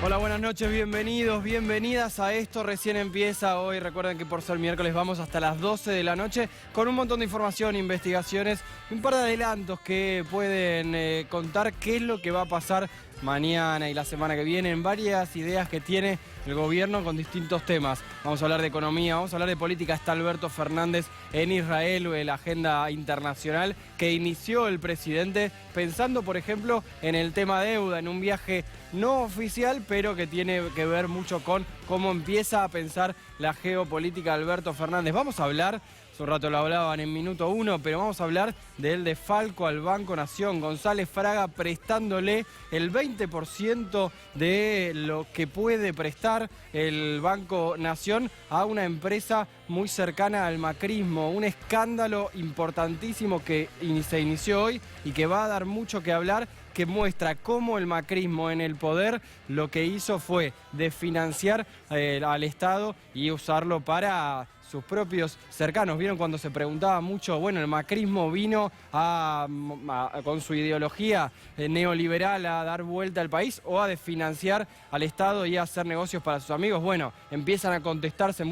Hola, buenas noches, bienvenidos, bienvenidas a esto. Recién empieza hoy, recuerden que por ser miércoles vamos hasta las 12 de la noche con un montón de información, investigaciones, un par de adelantos que pueden contar qué es lo que va a pasar mañana y la semana que viene, en varias ideas que tiene el gobierno con distintos temas. Vamos a hablar de economía, vamos a hablar de política. Está Alberto Fernández en Israel, o en la agenda internacional que inició el presidente pensando, por ejemplo, en el tema deuda, en un viaje no oficial, pero que tiene que ver mucho con cómo empieza a pensar la geopolítica Alberto Fernández. Vamos a hablar, hace un rato lo hablaban en Minuto 1, pero vamos a hablar del desfalco al Banco Nación. González Fraga prestándole el 20% de lo que puede prestar el Banco Nación a una empresa muy cercana al macrismo. Un escándalo importantísimo que se inició hoy y que va a dar mucho que hablar, que muestra cómo el macrismo en el poder lo que hizo fue desfinanciar al Estado y usarlo para sus propios cercanos. ¿Vieron cuando se preguntaba mucho, bueno, el macrismo vino con su ideología neoliberal a dar vuelta al país o a desfinanciar al Estado y a hacer negocios para sus amigos? Bueno, empiezan a contestarse.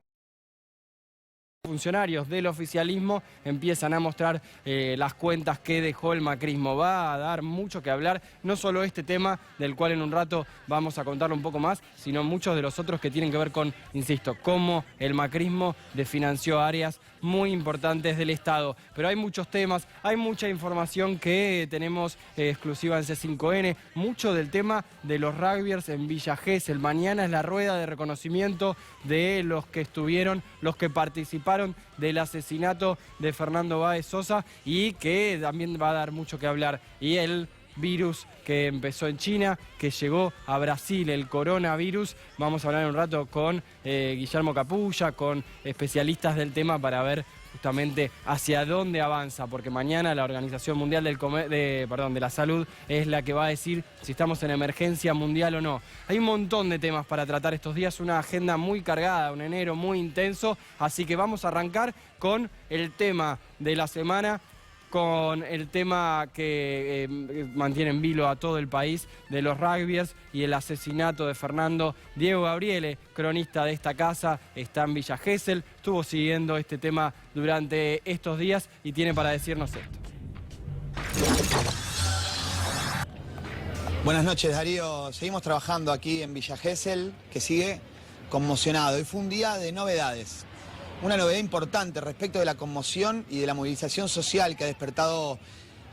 Funcionarios del oficialismo empiezan a mostrar las cuentas que dejó el macrismo. Va a dar mucho que hablar, no solo este tema del cual en un rato vamos a contarlo un poco más, sino muchos de los otros que tienen que ver con, insisto, cómo el macrismo desfinanció áreas muy importantes del Estado. Pero hay muchos temas, hay mucha información que tenemos exclusiva en C5N, mucho del tema de los rugbyers en Villa Gesell. Mañana es la rueda de reconocimiento de los que estuvieron, los que participaron del asesinato de Fernando Báez Sosa, y que también va a dar mucho que hablar. Y el virus que empezó en China, que llegó a Brasil, el coronavirus. Vamos a hablar un rato con Guillermo Capulla, con especialistas del tema para ver justamente hacia dónde avanza, porque mañana la Organización Mundial de la Salud es la que va a decir si estamos en emergencia mundial o no. Hay un montón de temas para tratar estos días, una agenda muy cargada, un enero muy intenso, así que vamos a arrancar con el tema de la semana, con el tema que mantiene en vilo a todo el país, de los rugbyers y el asesinato de Fernando. Diego Gabriele, cronista de esta casa, está en Villa Gesell, estuvo siguiendo este tema durante estos días y tiene para decirnos esto. Buenas noches, Darío. Seguimos trabajando aquí en Villa Gesell, que sigue conmocionado. Hoy fue un día de novedades. Una novedad importante respecto de la conmoción y de la movilización social que ha despertado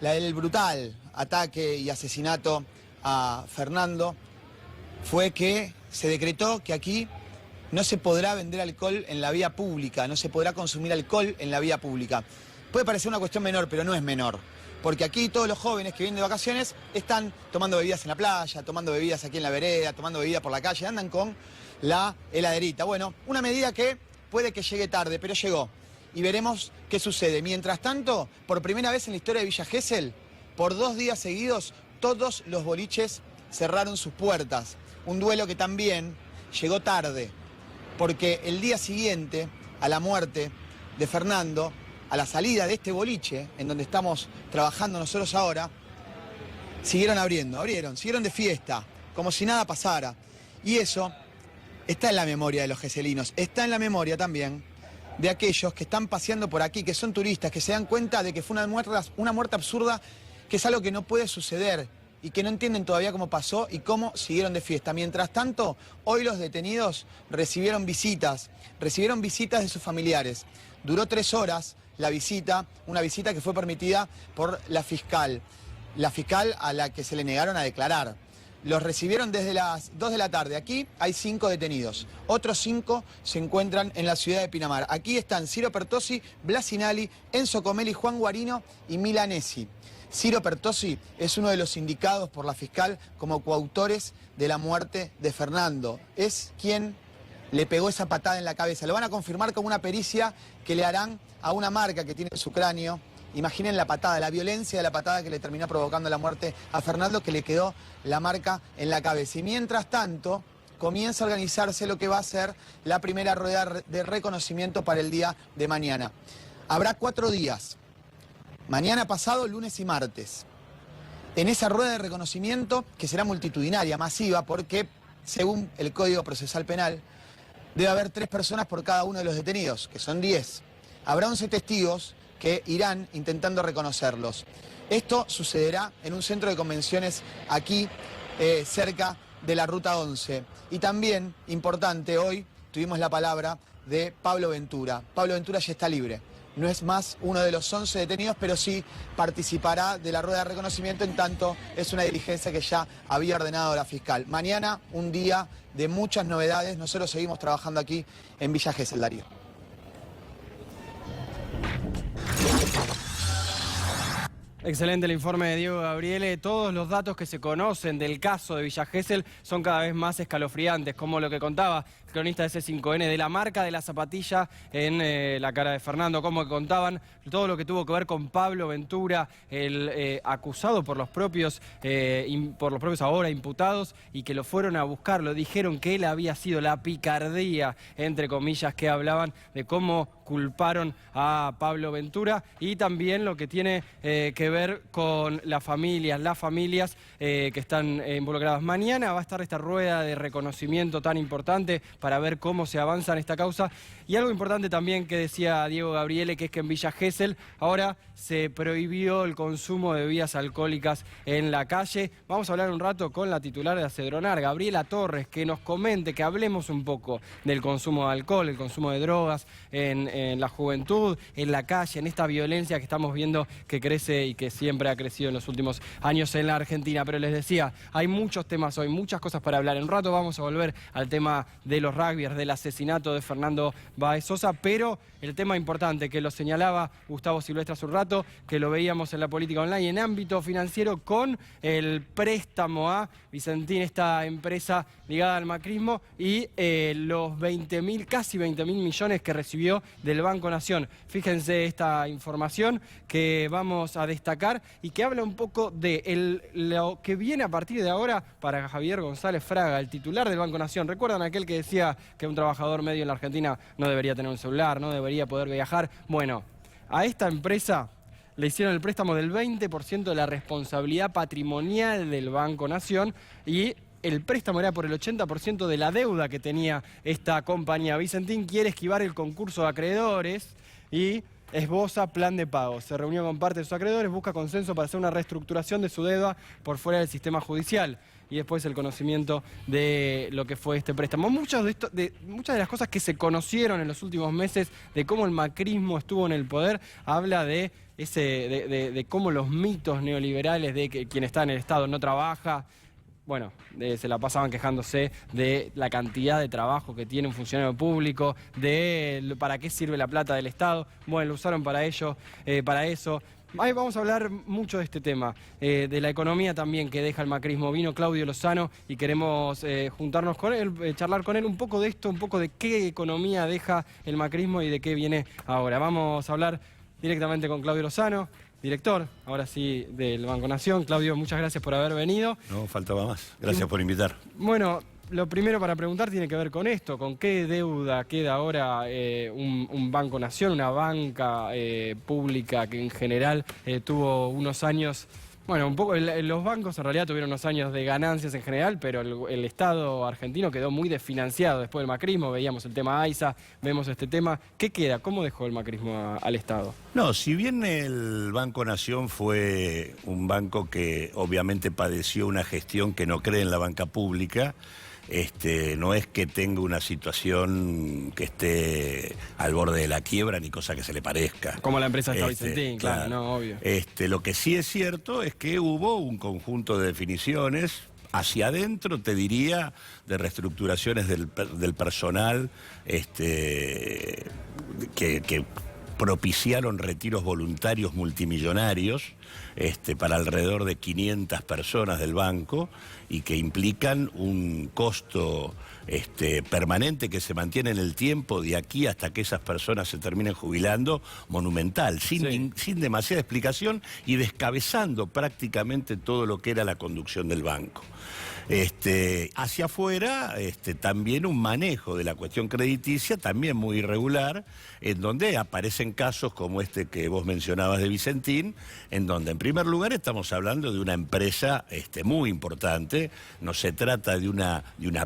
el brutal ataque y asesinato a Fernando fue que se decretó que aquí no se podrá vender alcohol en la vía pública, no se podrá consumir alcohol en la vía pública. Puede parecer una cuestión menor, pero no es menor, porque aquí todos los jóvenes que vienen de vacaciones están tomando bebidas en la playa, tomando bebidas aquí en la vereda, tomando bebidas por la calle, andan con la heladerita. Bueno, una medida que puede que llegue tarde, pero llegó. Y veremos qué sucede. Mientras tanto, por primera vez en la historia de Villa Gesell, por 2 días seguidos, todos los boliches cerraron sus puertas. Un duelo que también llegó tarde, porque el día siguiente a la muerte de Fernando, a la salida de este boliche, en donde estamos trabajando nosotros ahora, abrieron, siguieron de fiesta, como si nada pasara. Y eso está en la memoria de los geselinos, está en la memoria también de aquellos que están paseando por aquí, que son turistas, que se dan cuenta de que fue una muerte absurda, que es algo que no puede suceder y que no entienden todavía cómo pasó y cómo siguieron de fiesta. Mientras tanto, hoy los detenidos recibieron visitas de sus familiares. Duró 3 horas la visita, una visita que fue permitida por la fiscal a la que se le negaron a declarar. Los recibieron desde las 2 de la tarde. Aquí hay 5 detenidos. Otros 5 se encuentran en la ciudad de Pinamar. Aquí están Ciro Pertossi, Blasinali, Enzo Comelli, Juan Guarino y Milanesi. Ciro Pertossi es uno de los indicados por la fiscal como coautores de la muerte de Fernando. Es quien le pegó esa patada en la cabeza. Lo van a confirmar con una pericia que le harán a una marca que tiene en su cráneo. Imaginen la patada, la violencia de la patada que le terminó provocando la muerte a Fernando, que le quedó la marca en la cabeza. Y mientras tanto, comienza a organizarse lo que va a ser la primera rueda de reconocimiento para el día de mañana. Habrá 4 días. Mañana pasado, lunes y martes. en esa rueda de reconocimiento, que será multitudinaria, masiva, porque según el Código Procesal Penal, debe haber 3 personas por cada uno de los detenidos, que son 10. Habrá 11 testigos que irán intentando reconocerlos. Esto sucederá en un centro de convenciones aquí, cerca de la Ruta 11. Y también, importante, hoy tuvimos la palabra de Pablo Ventura. Pablo Ventura ya está libre. No es más uno de los 11 detenidos, pero sí participará de la rueda de reconocimiento, en tanto es una diligencia que ya había ordenado la fiscal. Mañana, un día de muchas novedades. Nosotros seguimos trabajando aquí en Villa Gesell, Darío. Excelente el informe de Diego Gabriele. Todos los datos que se conocen del caso de Villa Gesell son cada vez más escalofriantes, como lo que contaba el cronista de C5N, de la marca de la zapatilla en la cara de Fernando, como contaban todo lo que tuvo que ver con Pablo Ventura, el acusado por los propios ahora imputados, y que lo fueron a buscar, lo dijeron que él había sido la picardía, entre comillas, que hablaban de cómo culparon a Pablo Ventura, y también lo que tiene que ver con las familias que están involucradas. Mañana va a estar esta rueda de reconocimiento tan importante para ver cómo se avanza en esta causa. Y algo importante también que decía Diego Gabriele, que es que en Villa Gesell ahora se prohibió el consumo de bebidas alcohólicas en la calle. Vamos a hablar un rato con la titular de Acedronar, Gabriela Torres, que nos comente, que hablemos un poco del consumo de alcohol, el consumo de drogas en la juventud, en la calle, en esta violencia que estamos viendo que crece y que siempre ha crecido en los últimos años en la Argentina. Pero les decía, hay muchos temas hoy, muchas cosas para hablar. En un rato vamos a volver al tema de los rugbyers, del asesinato de Fernando Báez Sosa, pero el tema importante que lo señalaba Gustavo Silvestre hace un rato, que lo veíamos en la política online, en ámbito financiero, con el préstamo a Vicentín, esta empresa ligada al macrismo, y los casi 20.000 millones que recibió del Banco Nación. Fíjense esta información que vamos a destacar y que habla un poco de lo que viene a partir de ahora para Javier González Fraga, el titular del Banco Nación. ¿Recuerdan aquel que decía que un trabajador medio en la Argentina no debería tener un celular, no debería poder viajar? Bueno, a esta empresa le hicieron el préstamo del 20% de la responsabilidad patrimonial del Banco Nación, y el préstamo era por el 80% de la deuda que tenía esta compañía. Vicentín quiere esquivar el concurso de acreedores y esboza plan de pago. Se reunió con parte de sus acreedores, busca consenso para hacer una reestructuración de su deuda por fuera del sistema judicial. Y después el conocimiento de lo que fue este préstamo. Muchas de las cosas que se conocieron en los últimos meses de cómo el macrismo estuvo en el poder, habla de cómo los mitos neoliberales de que quien está en el Estado no trabaja. Bueno, se la pasaban quejándose de la cantidad de trabajo que tiene un funcionario público, de para qué sirve la plata del Estado. Bueno, lo usaron para eso. Ahí vamos a hablar mucho de este tema, de la economía también que deja el macrismo. Vino Claudio Lozano y queremos juntarnos con él, charlar con él un poco de esto, un poco de qué economía deja el macrismo y de qué viene ahora. Vamos a hablar directamente con Claudio Lozano, director, ahora sí, del Banco Nación. Claudio, muchas gracias por haber venido. No, faltaba más. Gracias por invitar. Bueno, lo primero para preguntar tiene que ver con esto, con qué deuda queda ahora un Banco Nación, una banca pública que en general tuvo unos años. Bueno, un poco los bancos en realidad tuvieron unos años de ganancias en general, pero el Estado argentino quedó muy desfinanciado después del macrismo. Veíamos el tema AISA, vemos este tema. ¿Qué queda? ¿Cómo dejó el macrismo al Estado? No, si bien el Banco Nación fue un banco que obviamente padeció una gestión que no cree en la banca pública, no es que tenga una situación que esté al borde de la quiebra ni cosa que se le parezca. Como la empresa de Vicentín, claro, no, obvio. Lo que sí es cierto es que hubo un conjunto de definiciones hacia adentro, te diría, de reestructuraciones del personal que propiciaron retiros voluntarios multimillonarios para alrededor de 500 personas del banco y que implican un costo permanente que se mantiene en el tiempo de aquí hasta que esas personas se terminen jubilando, monumental, sin demasiada explicación y descabezando prácticamente todo lo que era la conducción del banco. Hacia afuera, también un manejo de la cuestión crediticia, también muy irregular, en donde aparecen aparecen casos como este que vos mencionabas de Vicentín, en donde en primer lugar estamos hablando de una empresa muy importante, no se trata de una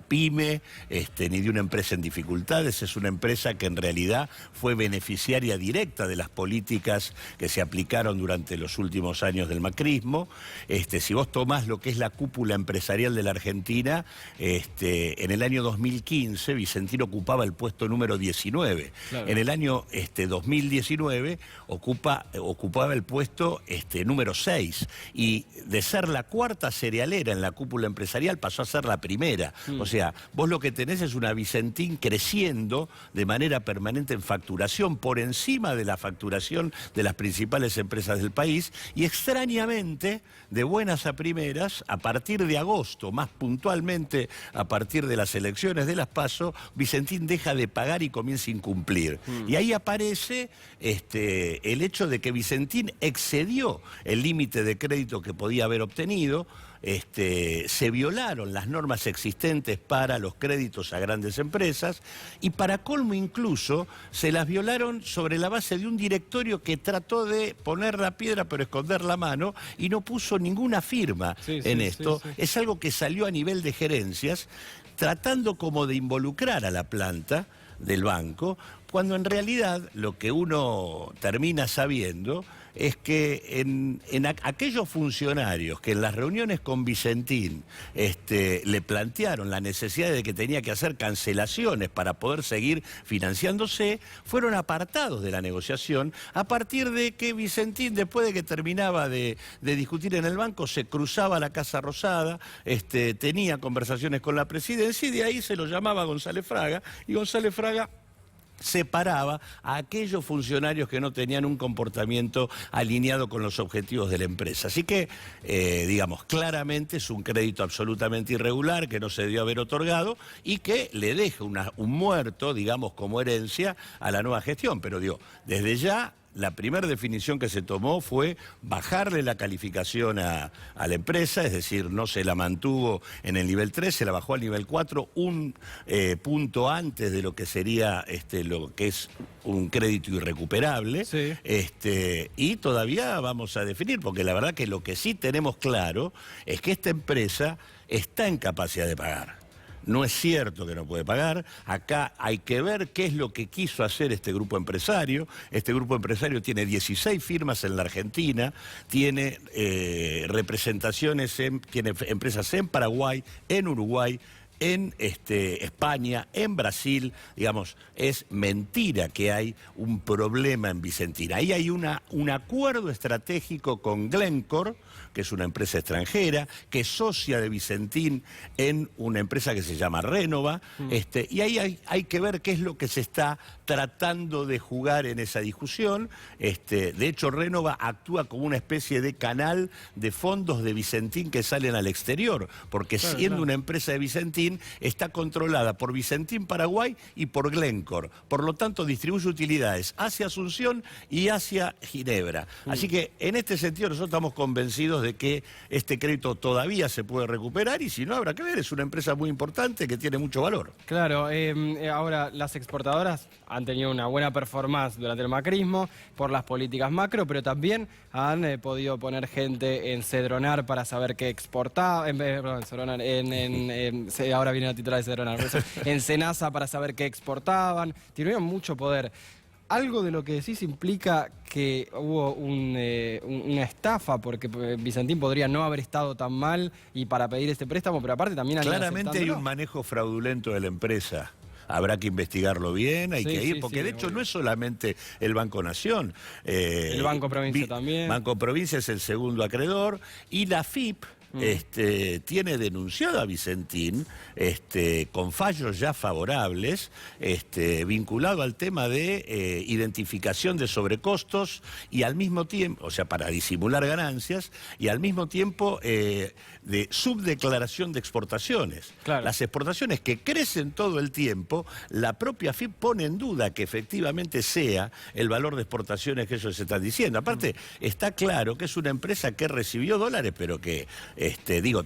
pyme ni de una empresa en dificultades, es una empresa que en realidad fue beneficiaria directa de las políticas que se aplicaron durante los últimos años del macrismo. Si vos tomás lo que es la cúpula empresarial de la Argentina, en el año 2015 Vicentín ocupaba el puesto número 19. Claro. En el año 2019 ocupaba el puesto número 6. Y de ser la cuarta cerealera en la cúpula empresarial pasó a ser la primera. O sea, vos lo que tenés es una Vicentín creciendo de manera permanente en facturación, por encima de la facturación de las principales empresas del país, y extrañamente, de buenas a primeras, a partir de agosto, más puntualmente a partir de las elecciones de las PASO, Vicentín deja de pagar y comienza a incumplir. Y ahí aparece el hecho de que Vicentín excedió el límite de crédito que podía haber obtenido. Se violaron las normas existentes para los créditos a grandes empresas y, para colmo, incluso se las violaron sobre la base de un directorio que trató de poner la piedra pero esconder la mano y no puso ninguna firma en esto. Es algo que salió a nivel de gerencias, tratando como de involucrar a la planta del banco, cuando en realidad lo que uno termina sabiendo es que en aquellos funcionarios que en las reuniones con Vicentín le plantearon la necesidad de que tenía que hacer cancelaciones para poder seguir financiándose, fueron apartados de la negociación a partir de que Vicentín, después de que terminaba de discutir en el banco, se cruzaba a la Casa Rosada, tenía conversaciones con la presidencia y de ahí se lo llamaba González Fraga, y González Fraga separaba a aquellos funcionarios que no tenían un comportamiento alineado con los objetivos de la empresa. Así que, digamos, claramente es un crédito absolutamente irregular que no se debió haber otorgado y que le deja un muerto, digamos, como herencia a la nueva gestión. Pero digo, desde ya, la primera definición que se tomó fue bajarle la calificación a la empresa, es decir, no se la mantuvo en el nivel 3, se la bajó al nivel 4, un punto antes de lo que sería lo que es un crédito irrecuperable. Sí. Y todavía vamos a definir, porque la verdad que lo que sí tenemos claro es que esta empresa está en capacidad de pagar. No es cierto que no puede pagar. Acá hay que ver qué es lo que quiso hacer este grupo empresario. Este grupo empresario tiene 16 firmas en la Argentina, tiene representaciones, tiene empresas en Paraguay, en Uruguay, en España, en Brasil. Digamos, es mentira que hay un problema en Vicentín. Ahí hay un acuerdo estratégico con Glencore, que es una empresa extranjera, que es socia de Vicentín en una empresa que se llama Rénova, y ahí hay que ver qué es lo que se está tratando de jugar en esa discusión. De hecho, Rénova actúa como una especie de canal de fondos de Vicentín que salen al exterior, porque siendo una empresa de Vicentín, está controlada por Vicentín Paraguay y por Glencore. Por lo tanto, distribuye utilidades hacia Asunción y hacia Ginebra. Así que, en este sentido, nosotros estamos convencidos de que este crédito todavía se puede recuperar, y si no, habrá que ver. Es una empresa muy importante que tiene mucho valor. Claro, ahora las exportadoras han tenido una buena performance durante el macrismo por las políticas macro, pero también han podido poner gente en Cedronar para saber qué exportaba, perdón, Cedronar, ahora viene la titular de Cedronar, en Senasa para saber qué exportaban, tuvieron mucho poder. Algo de lo que decís implica que hubo una estafa, porque Vicentín podría no haber estado tan mal y para pedir este préstamo, pero aparte también... Claramente hay un manejo fraudulento de la empresa. Habrá que investigarlo bien, hay que ir, porque de hecho no es solamente el Banco Nación. El Banco Provincia también. Banco Provincia es el segundo acreedor, y la FIP tiene denunciado a Vicentín con fallos ya favorables, vinculado al tema de identificación de sobrecostos y al mismo tiempo, o sea, para disimular ganancias, y al mismo tiempo de subdeclaración de exportaciones. Claro. Las exportaciones que crecen todo el tiempo, la propia FIP pone en duda que efectivamente sea el valor de exportaciones que ellos están diciendo. Aparte, está claro que es una empresa que recibió dólares, pero que,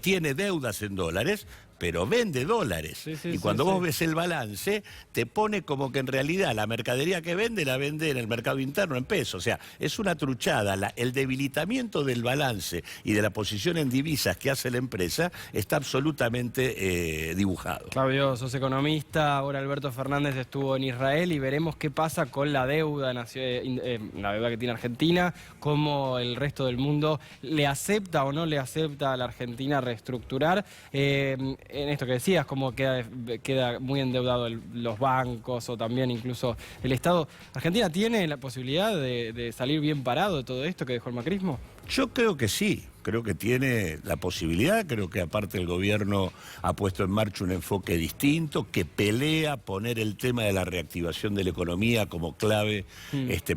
tiene deudas en dólares, pero vende dólares. Sí, sí, y sí, cuando vos sí. ves el balance, te pone como que en realidad la mercadería que vende la vende en el mercado interno en pesos. O sea, es una truchada. El debilitamiento del balance y de la posición en divisas que hace la empresa está absolutamente dibujado. Claudio, sos economista, ahora Alberto Fernández estuvo en Israel y veremos qué pasa con la deuda, la deuda que tiene Argentina, cómo el resto del mundo le acepta o no le acepta a la Argentina reestructurar. En esto que decías, cómo queda muy endeudado los bancos o también incluso el Estado. ¿Argentina tiene la posibilidad de salir bien parado de todo esto que dejó el macrismo? Yo creo que sí, creo que tiene la posibilidad, creo que aparte el gobierno ha puesto en marcha un enfoque distinto, que pelea poner el tema de la reactivación de la economía como clave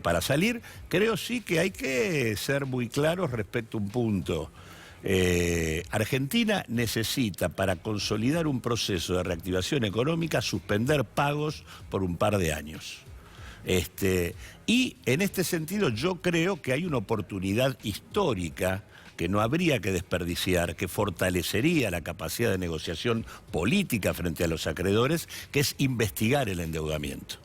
para salir. Creo sí que hay que ser muy claros respecto a un punto. Argentina necesita, para consolidar un proceso de reactivación económica, suspender pagos por un par de años. Y en este sentido yo creo que hay una oportunidad histórica que no habría que desperdiciar, que fortalecería la capacidad de negociación política frente a los acreedores, que es investigar el endeudamiento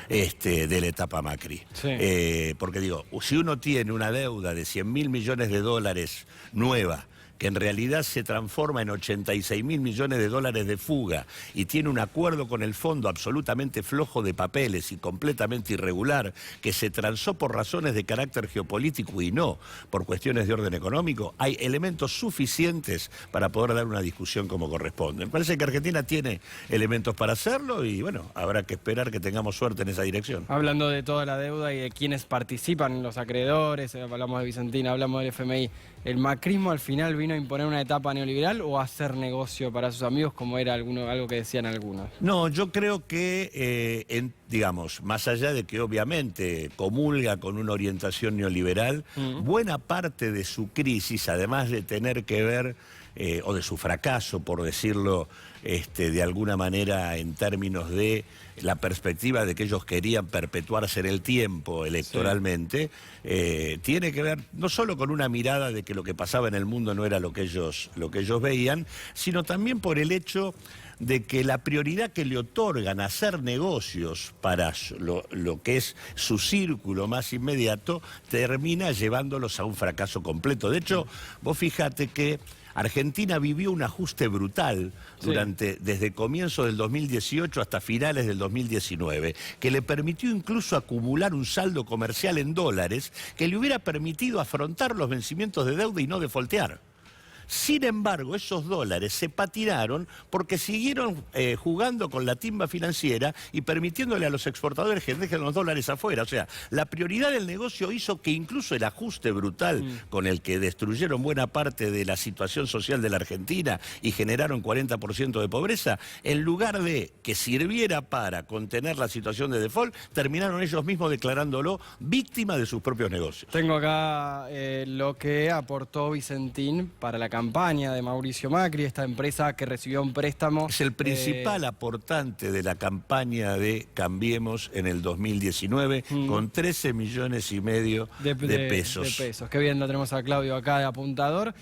de la etapa Macri. Sí. Porque digo, si uno tiene una deuda de 100.000 millones de dólares nueva, que en realidad se transforma en 86.000 millones de dólares de fuga y tiene un acuerdo con el fondo absolutamente flojo de papeles y completamente irregular, que se transó por razones de carácter geopolítico y no por cuestiones de orden económico, hay elementos suficientes para poder dar una discusión como corresponde. Me parece que Argentina tiene elementos para hacerlo y bueno, habrá que esperar que tengamos suerte en esa dirección. Hablando de toda la deuda y de quienes participan, los acreedores, hablamos de Vicentina, hablamos del FMI, ¿el macrismo al final vino a imponer una etapa neoliberal o a hacer negocio para sus amigos, como era algo que decían algunos? No, yo creo que, digamos, más allá de que obviamente comulga con una orientación neoliberal, buena parte de su crisis, además de tener que ver, o de su fracaso, por decirlo de alguna manera en términos de la perspectiva de que ellos querían perpetuarse en el tiempo electoralmente, tiene que ver no solo con una mirada de que lo que pasaba en el mundo no era lo que ellos veían, sino también por el hecho de que la prioridad que le otorgan a hacer negocios para lo que es su círculo más inmediato termina llevándolos a un fracaso completo. De hecho, vos fíjate que Argentina vivió un ajuste brutal desde comienzos del 2018 hasta finales del 2019, que le permitió incluso acumular un saldo comercial en dólares que le hubiera permitido afrontar los vencimientos de deuda y no defoltear. Sin embargo, esos dólares se patinaron porque siguieron jugando con la timba financiera y permitiéndole a los exportadores que dejen los dólares afuera. O sea, la prioridad del negocio hizo que incluso el ajuste brutal con el que destruyeron buena parte de la situación social de la Argentina y generaron 40% de pobreza, en lugar de que sirviera para contener la situación de default, terminaron ellos mismos declarándolo víctima de sus propios negocios. Tengo acá lo que aportó Vicentín para la campaña de Mauricio Macri, esta empresa que recibió un préstamo. Es el principal aportante de la campaña de Cambiemos en el 2019, con 13,5 millones de pesos. Qué bien, lo tenemos a Claudio acá de apuntador.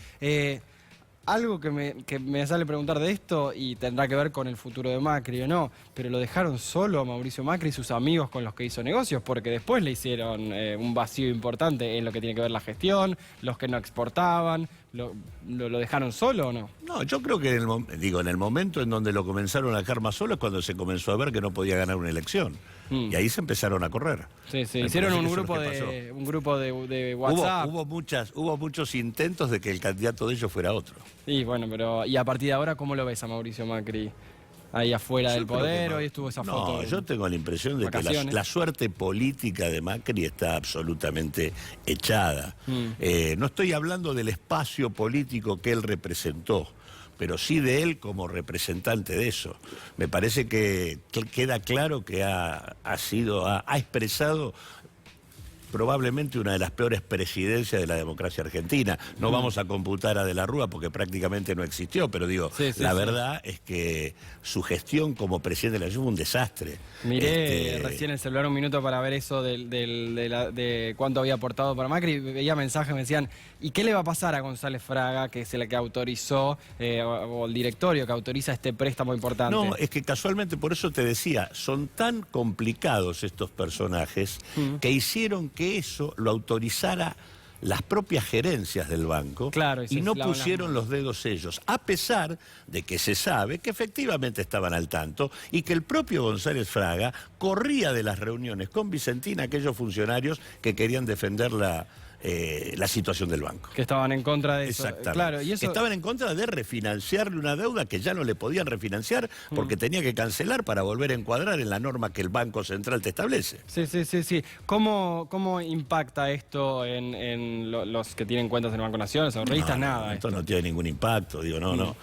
Algo que me sale preguntar de esto, y tendrá que ver con el futuro de Macri o no, pero lo dejaron solo a Mauricio Macri y sus amigos con los que hizo negocios, porque después le hicieron un vacío importante en lo que tiene que ver la gestión, los que no exportaban. ¿Lo dejaron solo o no? No, yo creo que en el momento en donde lo comenzaron a dejar más solo es cuando se comenzó a ver que no podía ganar una elección. Y ahí se empezaron a correr. Sí, hicieron un grupo de WhatsApp. Hubo muchos intentos de que el candidato de ellos fuera otro. Sí, bueno, pero ¿y a partir de ahora cómo lo ves a Mauricio Macri? Ahí afuera del poder, hoy estuvo esa foto. No, yo tengo la impresión de que la suerte política de Macri está absolutamente echada. No estoy hablando del espacio político que él representó, pero sí de él como representante de eso. Me parece que queda claro que ha expresado probablemente una de las peores presidencias de la democracia argentina. No vamos a computar a De la Rúa porque prácticamente no existió, pero digo, la verdad es que su gestión como presidente de la Nación fue un desastre. Miré recién el celular un minuto para ver eso de cuánto había aportado para Macri, veía mensajes, me decían, ¿y qué le va a pasar a González Fraga, que es el que autorizó, o el directorio que autoriza este préstamo importante? No, es que casualmente, por eso te decía, son tan complicados estos personajes que hicieron que eso lo autorizara las propias gerencias del banco, claro, y no pusieron los dedos ellos, a pesar de que se sabe que efectivamente estaban al tanto y que el propio González Fraga corría de las reuniones con Vicentín a aquellos funcionarios que querían defender la situación del banco. Que estaban en contra de eso. Exactamente. Claro, y eso... Estaban en contra de refinanciarle una deuda que ya no le podían refinanciar porque tenía que cancelar para volver a encuadrar en la norma que el Banco Central te establece. Sí. ¿Cómo impacta esto en los que tienen cuentas en el Banco Nación, los ahorristas? Nada. Esto no tiene ningún impacto, digo, no.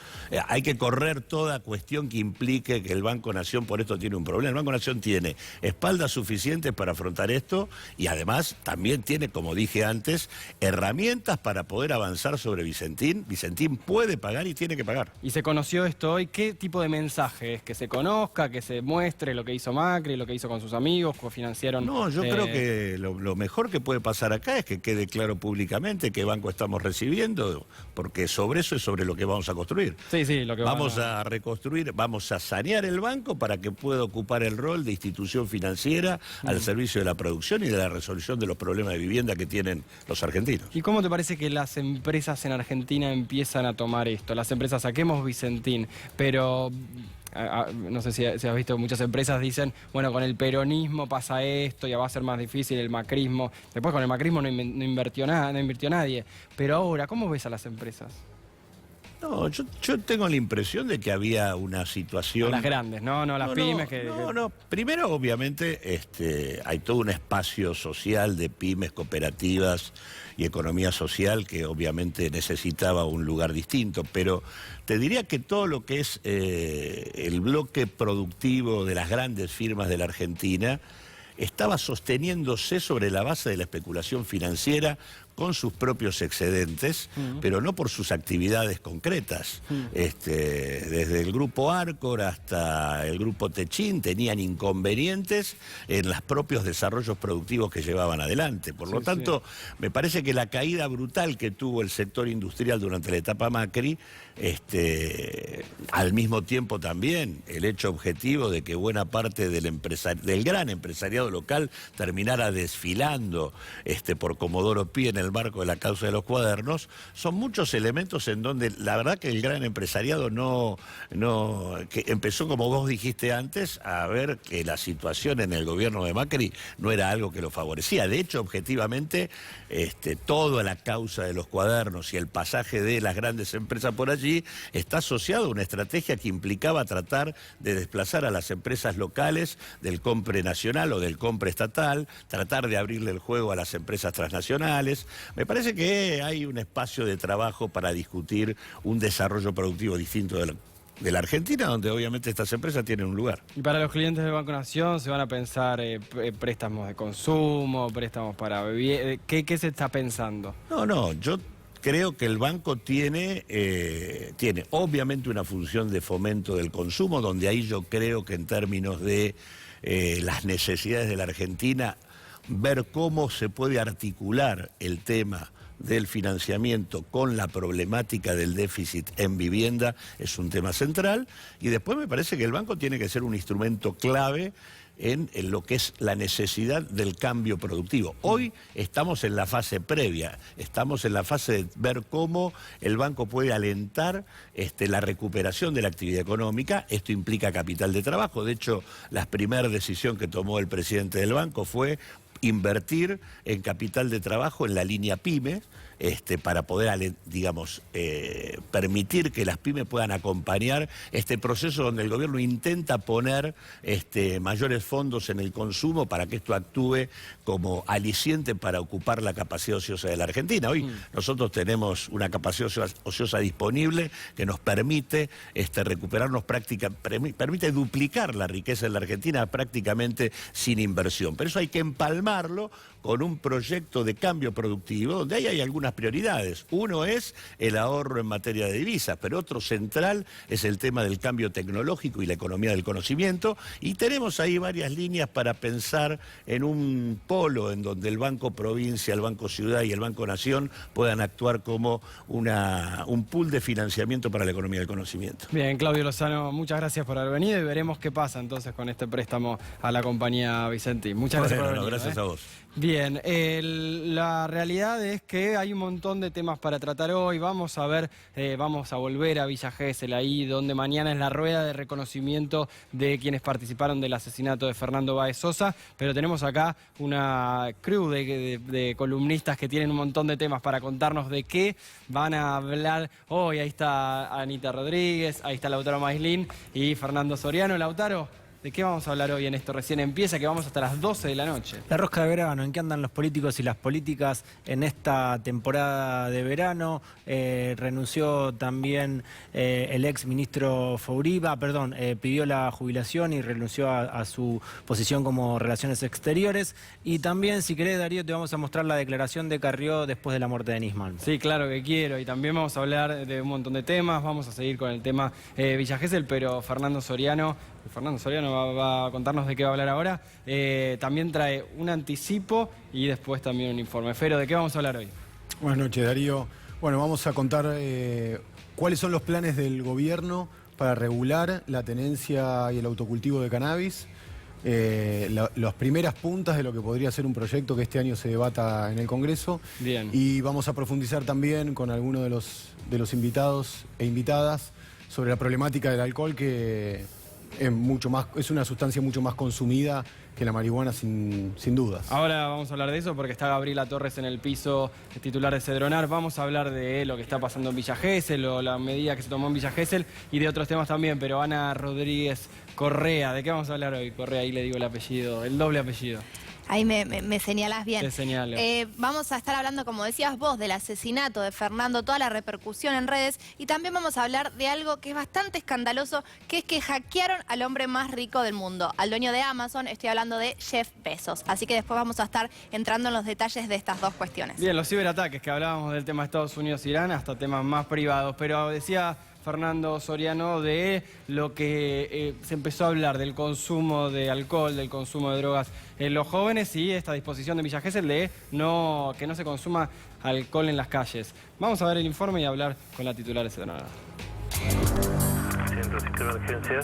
Hay que correr toda cuestión que implique que el Banco Nación por esto tiene un problema. El Banco Nación tiene espaldas suficientes para afrontar esto y además también tiene, como dije antes, herramientas para poder avanzar sobre Vicentín. Vicentín puede pagar y tiene que pagar. ¿Y se conoció esto hoy? ¿Qué tipo de mensaje es? ¿Que se conozca, que se muestre lo que hizo Macri, lo que hizo con sus amigos, cofinanciaron? No, yo creo que lo mejor que puede pasar acá es que quede claro públicamente qué banco estamos recibiendo, porque sobre eso es sobre lo que vamos a construir. Sí, lo que vamos a reconstruir, vamos a sanear el banco para que pueda ocupar el rol de institución financiera al servicio de la producción y de la resolución de los problemas de vivienda que tienen los argentinos. ¿Y cómo te parece que las empresas en Argentina empiezan a tomar esto? Las empresas, saquemos Vicentín, pero no sé si has visto, muchas empresas dicen, bueno, con el peronismo pasa esto, ya va a ser más difícil el macrismo. Después con el macrismo no invirtió nadie. Pero ahora, ¿cómo ves a las empresas? No, yo tengo la impresión de que había una situación... A las grandes, no las pymes. No. Primero, obviamente, hay todo un espacio social de pymes, cooperativas y economía social que obviamente necesitaba un lugar distinto, pero te diría que todo lo que es el bloque productivo de las grandes firmas de la Argentina estaba sosteniéndose sobre la base de la especulación financiera con sus propios excedentes, pero no por sus actividades concretas. Desde el grupo Arcor hasta el grupo Techín tenían inconvenientes en los propios desarrollos productivos que llevaban adelante. Por lo tanto, me parece que la caída brutal que tuvo el sector industrial durante la etapa Macri, al mismo tiempo también el hecho objetivo de que buena parte del gran empresariado local terminara desfilando por Comodoro Pi en el marco de la causa de los cuadernos, son muchos elementos en donde la verdad que el gran empresariado que empezó, como vos dijiste antes, a ver que la situación en el gobierno de Macri no era algo que lo favorecía. De hecho, objetivamente, toda la causa de los cuadernos y el pasaje de las grandes empresas por allí está asociado a una estrategia que implicaba tratar de desplazar a las empresas locales del compre nacional o del compre estatal, tratar de abrirle el juego a las empresas transnacionales. Me parece que hay un espacio de trabajo para discutir un desarrollo productivo distinto de la Argentina, donde obviamente estas empresas tienen un lugar. Y para los clientes del Banco Nación se van a pensar préstamos de consumo, préstamos para beber. ¿Qué se está pensando? No, yo creo que el banco tiene obviamente una función de fomento del consumo, donde ahí yo creo que en términos de las necesidades de la Argentina, ver cómo se puede articular el tema del financiamiento con la problemática del déficit en vivienda es un tema central. Y después me parece que el banco tiene que ser un instrumento clave en lo que es la necesidad del cambio productivo. Hoy estamos en la fase previa, estamos en la fase de ver cómo el banco puede alentar la recuperación de la actividad económica. Esto implica capital de trabajo. De hecho, la primera decisión que tomó el presidente del banco fue invertir en capital de trabajo en la línea PYME, para poder, digamos, permitir que las pymes puedan acompañar este proceso donde el gobierno intenta poner mayores fondos en el consumo para que esto actúe como aliciente para ocupar la capacidad ociosa de la Argentina. Hoy nosotros tenemos una capacidad ociosa disponible que nos permite recuperarnos permite duplicar la riqueza de la Argentina prácticamente sin inversión. Pero eso hay que empalmarlo con un proyecto de cambio productivo donde ahí hay algunas prioridades. Uno es el ahorro en materia de divisas, pero otro central es el tema del cambio tecnológico y la economía del conocimiento, y tenemos ahí varias líneas para pensar en un polo en donde el Banco Provincia, el Banco Ciudad y el Banco Nación puedan actuar como un pool de financiamiento para la economía del conocimiento. Bien, Claudio Lozano, muchas gracias por haber venido y veremos qué pasa entonces con este préstamo a la compañía Vicentín. Muchas gracias por haber venido. Gracias a vos. Bien, la realidad es que hay un montón de temas para tratar hoy. Vamos a ver, vamos a volver a Villa Gesell, ahí donde mañana es la rueda de reconocimiento de quienes participaron del asesinato de Fernando Báez Sosa, pero tenemos acá una crew de columnistas que tienen un montón de temas para contarnos de qué van a hablar hoy. Ahí está Anita Rodríguez, ahí está Lautaro Maislin y Fernando Soriano. Lautaro, ¿de qué vamos a hablar hoy en Esto Recién Empieza? Que vamos hasta las 12 de la noche. La rosca de verano, ¿en qué andan los políticos y las políticas en esta temporada de verano? Renunció también el ex ministro Fouriba, pidió la jubilación y renunció a su posición como Relaciones Exteriores. Y también, si querés, Darío, te vamos a mostrar la declaración de Carrió después de la muerte de Nisman. Sí, claro que quiero. Y también vamos a hablar de un montón de temas. Vamos a seguir con el tema Villa Gesell, pero Fernando Soriano va a contarnos de qué va a hablar ahora. También trae un anticipo y después también un informe. Fero, ¿de qué vamos a hablar hoy? Buenas noches, Darío. Bueno, vamos a contar cuáles son los planes del gobierno para regular la tenencia y el autocultivo de cannabis. Las primeras puntas de lo que podría ser un proyecto que este año se debata en el Congreso. Bien. Y vamos a profundizar también con algunos de los invitados e invitadas sobre la problemática del alcohol, que es una sustancia mucho más consumida que la marihuana, sin dudas. Ahora vamos a hablar de eso porque está Gabriela Torres en el piso, titular de Cedronar. Vamos a hablar de lo que está pasando en Villa Gesell o la medida que se tomó en Villa Gesell y de otros temas también. Pero Ana Rodríguez Correa, ¿de qué vamos a hablar hoy? Correa, ahí le digo el apellido, el doble apellido. Ahí me señalás bien. Te señalo. Vamos a estar hablando, como decías vos, del asesinato de Fernando, toda la repercusión en redes, y también vamos a hablar de algo que es bastante escandaloso, que es que hackearon al hombre más rico del mundo, al dueño de Amazon. Estoy hablando de Jeff Bezos. Así que después vamos a estar entrando en los detalles de estas dos cuestiones. Bien, los ciberataques, que hablábamos del tema de Estados Unidos-Irán, hasta temas más privados, pero decía Fernando Soriano de lo que se empezó a hablar del consumo de alcohol, del consumo de drogas en los jóvenes y esta disposición de Villa Gesell de que no se consuma alcohol en las calles. Vamos a ver el informe y hablar con la titular de Cedronar. Centro Sistema de Emergencia.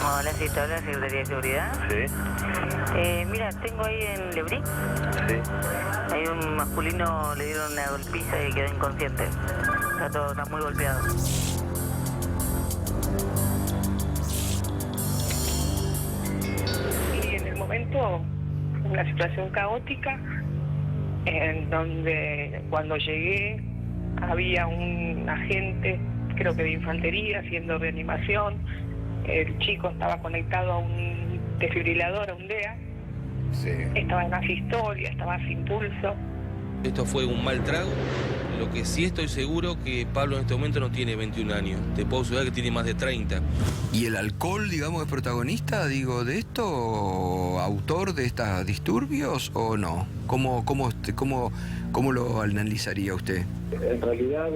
Hola, sí, te habla la Secretaría de Seguridad. Sí. Mira, tengo ahí en Lebric. Sí. Hay un masculino, le dieron una golpiza y quedó inconsciente. Está muy golpeado. Y en el momento, una situación caótica, en donde cuando llegué había un agente, creo que de infantería, haciendo reanimación. El chico estaba conectado a un desfibrilador, a un DEA. Sí. Estaba en asistolia, estaba sin pulso. Esto fue un mal trago. Lo que sí estoy seguro que Pablo en este momento no tiene 21 años. Te puedo asegurar que tiene más de 30. ¿Y el alcohol, digamos, es protagonista, de esto? ¿O autor de estos disturbios o no? ¿Cómo lo analizaría usted? En realidad,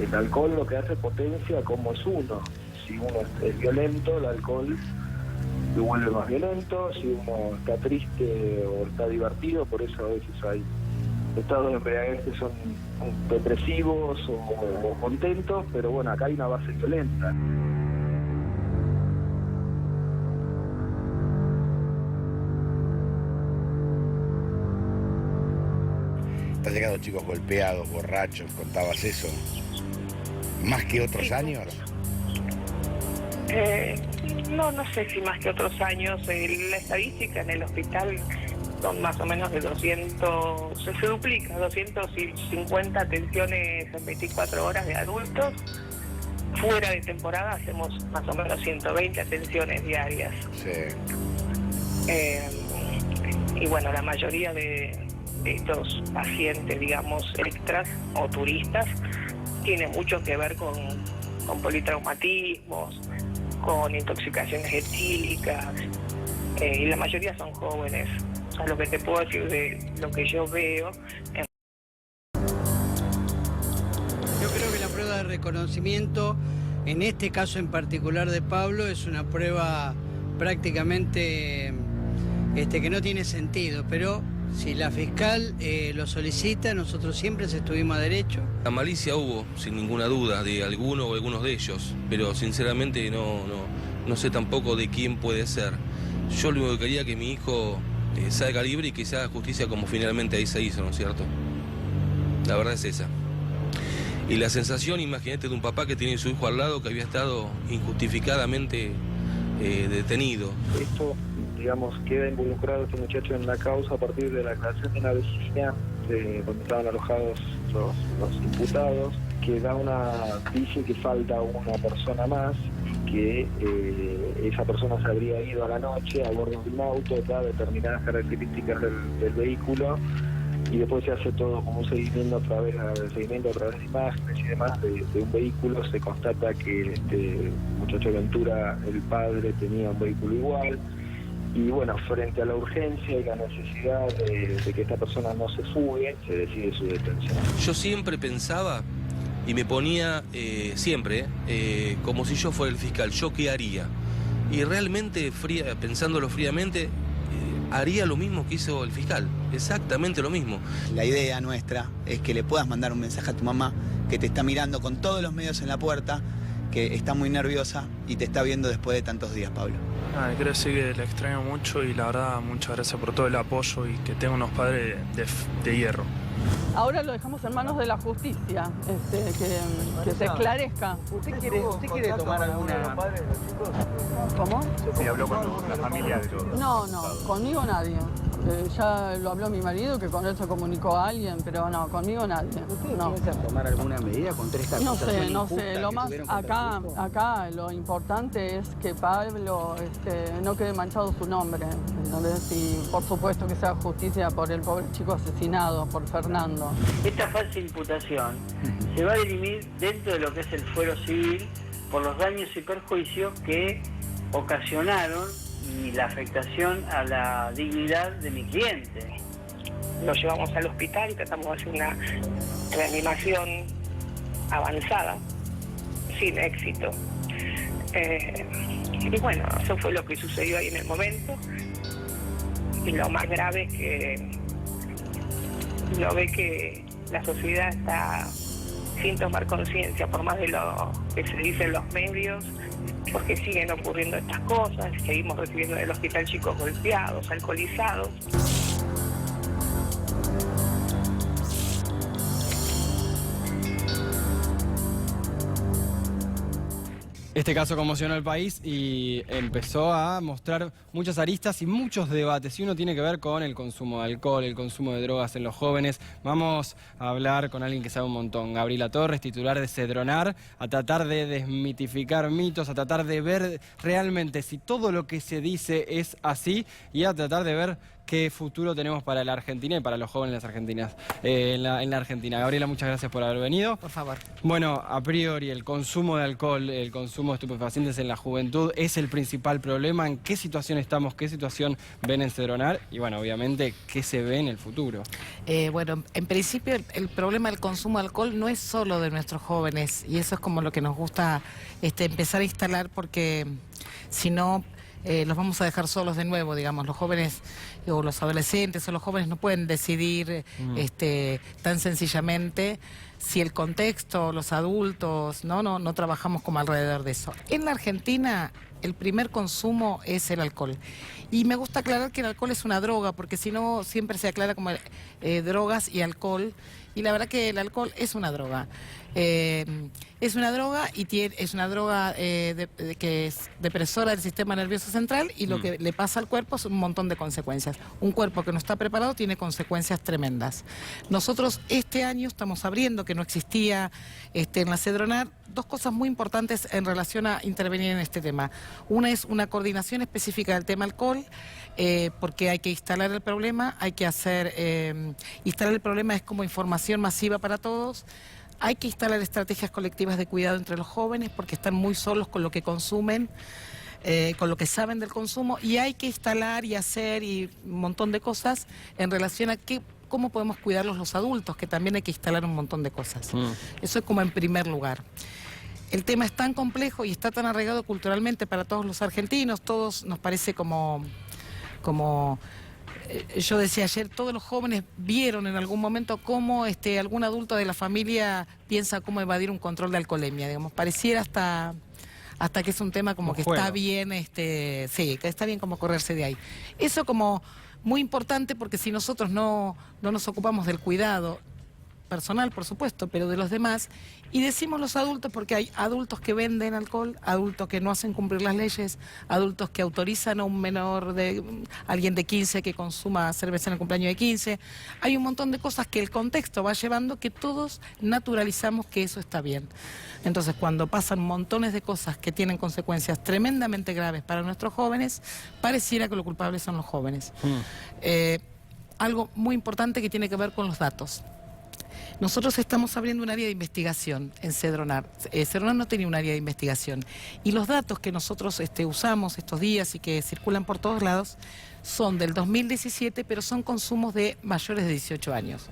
el alcohol lo que hace potencia como es uno. Si uno es violento, el alcohol lo vuelve más violento. Si uno está triste o está divertido, por eso a veces hay estados de embriaguez que son depresivos o contentos, pero bueno, acá hay una base violenta. Están llegando chicos golpeados, borrachos, contabas eso. ¿Más que otros años? No sé si más que otros años. La estadística en el hospital son más o menos de 200, se duplica, 250 atenciones en 24 horas de adultos. Fuera de temporada hacemos más o menos 120 atenciones diarias. Sí. Y bueno, la mayoría de estos pacientes, digamos, extras o turistas, tiene mucho que ver con politraumatismos, con intoxicaciones etílicas, y la mayoría son jóvenes. O sea, lo que te puedo decir de lo que yo veo. Yo creo que la prueba de reconocimiento, en este caso en particular de Pablo, es una prueba prácticamente que no tiene sentido, pero si la fiscal lo solicita, nosotros siempre estuvimos a derecho. La malicia hubo, sin ninguna duda, de alguno o algunos de ellos, pero sinceramente no sé tampoco de quién puede ser. Yo lo único que quería que mi hijo salga libre y que se haga justicia como finalmente ahí se hizo, ¿no es cierto? La verdad es esa. Y la sensación, imagínate, de un papá que tiene a su hijo al lado que había estado injustificadamente detenido. Esto, digamos, queda involucrado este muchacho en la causa a partir de la declaración de una vecina donde estaban alojados los imputados, que dice que falta una persona más y que esa persona se habría ido a la noche a bordo de un auto, da determinadas características del vehículo, y después se hace todo como un seguimiento a través de imágenes y demás de un vehículo. Se constata que este muchacho Ventura, el padre, tenía un vehículo igual. Y bueno, frente a la urgencia y la necesidad de que esta persona no se fugue, se decide su detención. Yo siempre pensaba y me ponía siempre como si yo fuera el fiscal, ¿yo qué haría? Y realmente, pensándolo fríamente, haría lo mismo que hizo el fiscal, exactamente lo mismo. La idea nuestra es que le puedas mandar un mensaje a tu mamá que te está mirando con todos los medios en la puerta, que está muy nerviosa y te está viendo después de tantos días, Pablo. Quiero decir que la extraño mucho y la verdad muchas gracias por todo el apoyo y que tengo unos padres de hierro. Ahora lo dejamos en manos de la justicia, que se esclarezca. ¿Usted quiere tomar alguna...? ¿Cómo? ¿Y habló con la familia de los...? No, conmigo nadie. Ya lo habló mi marido, que con él se comunicó a alguien, pero no, conmigo nadie. ¿Usted piensa tomar alguna medida contra esta acusación? No sé. Lo más acá lo importante es que Pablo no quede manchado su nombre. Entonces, y por supuesto que se haga justicia por el pobre chico asesinado, por Fernando. Esta falsa imputación se va a dirimir dentro de lo que es el fuero civil por los daños y perjuicios que ocasionaron y la afectación a la dignidad de mi cliente. Lo llevamos al hospital, tratamos de hacer una reanimación avanzada, sin éxito. Y bueno, eso fue lo que sucedió ahí en el momento. Y lo más grave es que lo ve que la sociedad está sin tomar conciencia, por más de lo que se dice en los medios, porque siguen ocurriendo estas cosas. Seguimos recibiendo en el hospital chicos golpeados, alcoholizados. Este caso conmocionó al país y empezó a mostrar muchas aristas y muchos debates. Y uno tiene que ver con el consumo de alcohol, el consumo de drogas en los jóvenes. Vamos a hablar con alguien que sabe un montón. Gabriela Torres, titular de Cedronar, a tratar de desmitificar mitos, a tratar de ver realmente si todo lo que se dice es así y a tratar de ver qué futuro tenemos para la Argentina y para los jóvenes argentinas en la Argentina. Gabriela, muchas gracias por haber venido. Por favor. Bueno, a priori, el consumo de alcohol, el consumo de estupefacientes en la juventud es el principal problema. ¿En qué situación estamos? ¿Qué situación ven en Cedronar? Y bueno, obviamente, ¿qué se ve en el futuro? Bueno, en principio el problema del consumo de alcohol no es solo de nuestros jóvenes y eso es como lo que nos gusta empezar a instalar, porque si no... los vamos a dejar solos de nuevo, digamos. Los jóvenes o los adolescentes o los jóvenes no pueden decidir tan sencillamente si el contexto, los adultos, no trabajamos como alrededor de eso. En la Argentina el primer consumo es el alcohol. Y me gusta aclarar que el alcohol es una droga, porque si no siempre se aclara como drogas y alcohol. y la verdad que el alcohol es una droga. Es una droga y es una droga que es depresora del sistema nervioso central, y lo que le pasa al cuerpo es un montón de consecuencias. Un cuerpo que no está preparado tiene consecuencias tremendas. Nosotros este año estamos abriendo, que no existía en la Cedronar, dos cosas muy importantes en relación a intervenir en este tema. Una es una coordinación específica del tema alcohol, porque hay que instalar el problema, hay que hacer... instalar el problema es como información masiva para todos. Hay que instalar estrategias colectivas de cuidado entre los jóvenes porque están muy solos con lo que consumen, con lo que saben del consumo, y hay que instalar y hacer y un montón de cosas en relación a cómo podemos cuidarlos los adultos, que también hay que instalar un montón de cosas. Eso es como en primer lugar. El tema es tan complejo y está tan arraigado culturalmente para todos los argentinos, todos nos parece como yo decía ayer, todos los jóvenes vieron en algún momento cómo algún adulto de la familia piensa cómo evadir un control de alcoholemia, digamos, pareciera hasta que es un tema como que juego. está bien, sí, que está bien como correrse de ahí. Eso como muy importante, porque si nosotros no nos ocupamos del cuidado personal, por supuesto, pero de los demás, y decimos los adultos porque hay adultos que venden alcohol, adultos que no hacen cumplir las leyes, adultos que autorizan a un menor, alguien de 15 que consuma cerveza en el cumpleaños de 15, hay un montón de cosas que el contexto va llevando que todos naturalizamos que eso está bien. Entonces, cuando pasan montones de cosas que tienen consecuencias tremendamente graves para nuestros jóvenes, pareciera que los culpables son los jóvenes. Algo muy importante que tiene que ver con los datos. Nosotros estamos abriendo un área de investigación en Cedronar. Cedronar no tenía un área de investigación. Y los datos que nosotros usamos estos días y que circulan por todos lados son del 2017, pero son consumos de mayores de 18 años.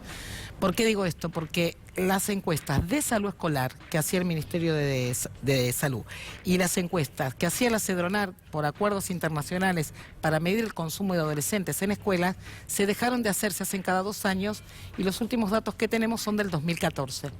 ¿Por qué digo esto? Porque las encuestas de salud escolar que hacía el Ministerio de Salud y las encuestas que hacía la Cedronar por acuerdos internacionales para medir el consumo de adolescentes en escuelas se dejaron de hacer, se hacen cada 2 años, y los últimos datos que tenemos son del 2014.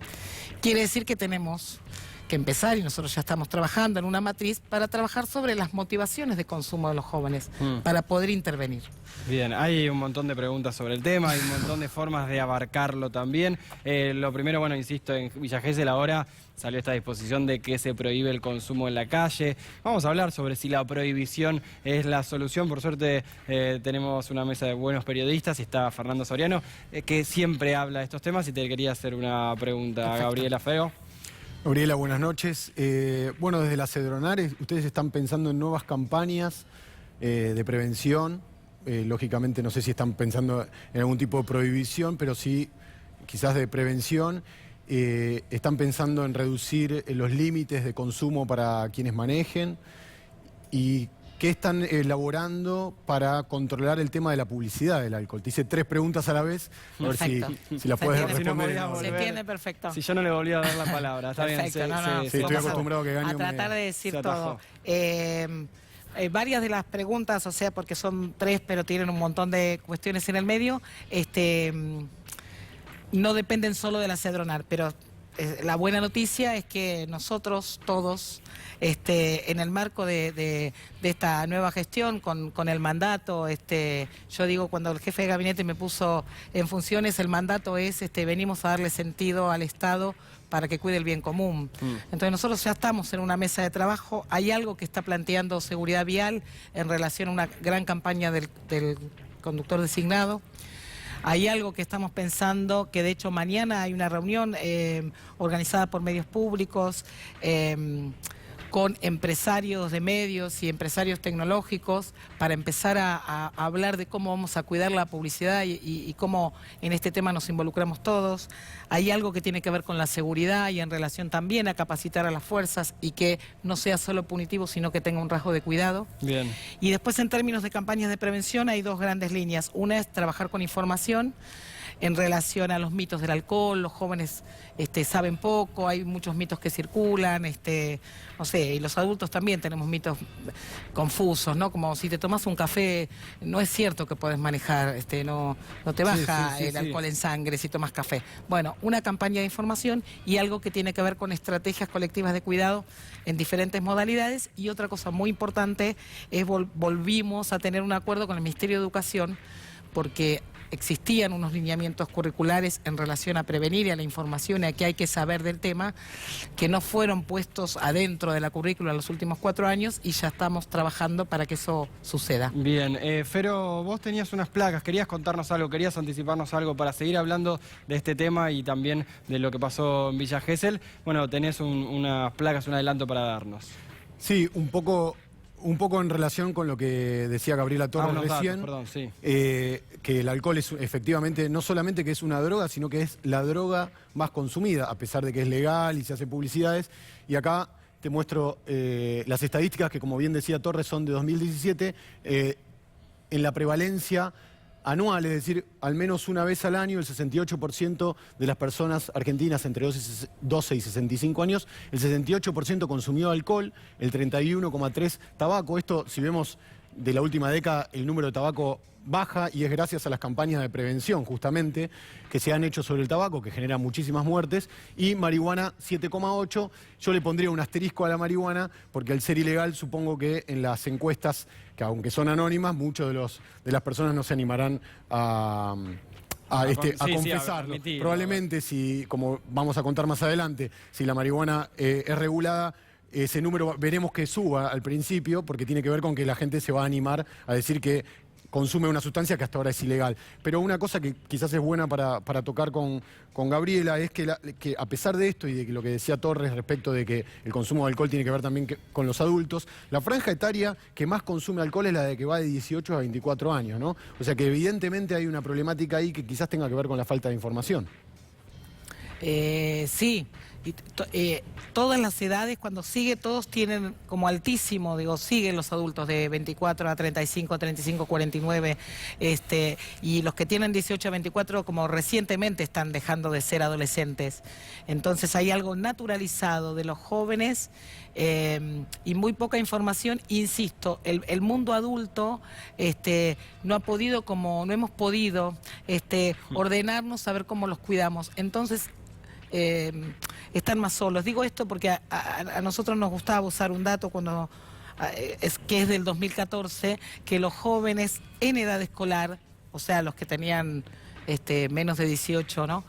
Quiere decir que tenemos que empezar, y nosotros ya estamos trabajando en una matriz para trabajar sobre las motivaciones de consumo de los jóvenes, para poder intervenir. Bien, hay un montón de preguntas sobre el tema, hay un montón de formas de abarcarlo también. Lo primero, bueno, insisto, en Villa Gesell ahora salió esta disposición de que se prohíbe el consumo en la calle. Vamos a hablar sobre si la prohibición es la solución. Por suerte tenemos una mesa de buenos periodistas y está Fernando Soriano, que siempre habla de estos temas, y te quería hacer una pregunta. Perfecto. Gabriela Feo. Gabriela, buenas noches. Bueno, desde la Cedronar, ustedes están pensando en nuevas campañas de prevención. Lógicamente, no sé si están pensando en algún tipo de prohibición, pero sí quizás de prevención. Están pensando en reducir los límites de consumo para quienes manejen. ¿Y qué están elaborando para controlar el tema de la publicidad del alcohol? Te hice 3 preguntas a la vez, a ver si la puedes responder. Se entiende perfecto. Si yo no le volví a dar la palabra, está perfecto, bien. Sí, estoy acostumbrado a que gane. A tratar de decir todo. Varias de las preguntas, o sea, porque son 3, pero tienen un montón de cuestiones en el medio, no dependen solo de la Cedronar, pero la buena noticia es que nosotros todos, en el marco de esta nueva gestión, con el mandato, yo digo, cuando el jefe de gabinete me puso en funciones, el mandato es, venimos a darle sentido al Estado para que cuide el bien común. Entonces nosotros ya estamos en una mesa de trabajo, hay algo que está planteando Seguridad Vial en relación a una gran campaña del conductor designado. Hay algo que estamos pensando, que de hecho mañana hay una reunión organizada por medios públicos, con empresarios de medios y empresarios tecnológicos, para empezar a hablar de cómo vamos a cuidar la publicidad y cómo en este tema nos involucramos todos. Hay algo que tiene que ver con la seguridad y en relación también a capacitar a las fuerzas y que no sea solo punitivo, sino que tenga un rasgo de cuidado. Bien. Y después, en términos de campañas de prevención, hay 2 grandes líneas. Una es trabajar con información en relación a los mitos del alcohol. Los jóvenes saben poco, hay muchos mitos que circulan, no sé, y los adultos también tenemos mitos confusos, ¿no? Como si te tomas un café, no es cierto que podés manejar, no te baja el alcohol en sangre si tomas café. Bueno, una campaña de información y algo que tiene que ver con estrategias colectivas de cuidado en diferentes modalidades. Y otra cosa muy importante es volvimos a tener un acuerdo con el Ministerio de Educación, porque existían unos lineamientos curriculares en relación a prevenir y a la información y a qué hay que saber del tema, que no fueron puestos adentro de la currícula en los últimos 4 años y ya estamos trabajando para que eso suceda. Bien, Fero, vos tenías unas placas, querías contarnos algo, querías anticiparnos algo para seguir hablando de este tema y también de lo que pasó en Villa Gesell. Bueno, tenés unas placas, un adelanto para darnos. Sí, un poco en relación con lo que decía Gabriela Torres recién, perdón, sí. Que el alcohol es efectivamente, no solamente que es una droga, sino que es la droga más consumida, a pesar de que es legal y se hace publicidades. Y acá te muestro las estadísticas que, como bien decía Torres, son de 2017, en la prevalencia anual, es decir, al menos una vez al año, el 68% de las personas argentinas entre 12 y 65 años, el 68% consumió alcohol, el 31,3% tabaco. Esto, si vemos de la última década, el número de tabaco baja y es gracias a las campañas de prevención, justamente, que se han hecho sobre el tabaco, que generan muchísimas muertes, y marihuana 7,8%. Yo le pondría un asterisco a la marihuana, porque al ser ilegal, supongo que en las encuestas, que aunque son anónimas, muchos de las personas no se animarán a confesarlo. Probablemente, si, como vamos a contar más adelante, si la marihuana es regulada, ese número veremos que suba al principio, porque tiene que ver con que la gente se va a animar a decir que consume una sustancia que hasta ahora es ilegal. Pero una cosa que quizás es buena para tocar con Gabriela es que a pesar de esto y de que lo que decía Torres respecto de que el consumo de alcohol tiene que ver también con los adultos, la franja etaria que más consume alcohol es la de que va de 18 a 24 años, ¿no? O sea que evidentemente hay una problemática ahí que quizás tenga que ver con la falta de información. Sí. Todas las edades, cuando sigue, todos tienen como altísimo, siguen los adultos de 24 a 35, 35, 49, y los que tienen 18 a 24 como recientemente están dejando de ser adolescentes. Entonces hay algo naturalizado de los jóvenes y muy poca información. Insisto, el mundo adulto no hemos podido ordenarnos, saber cómo los cuidamos. Entonces están más solos. Digo esto porque a nosotros nos gustaba usar un dato que es del 2014, que los jóvenes en edad escolar, o sea, los que tenían menos de 18, ¿no?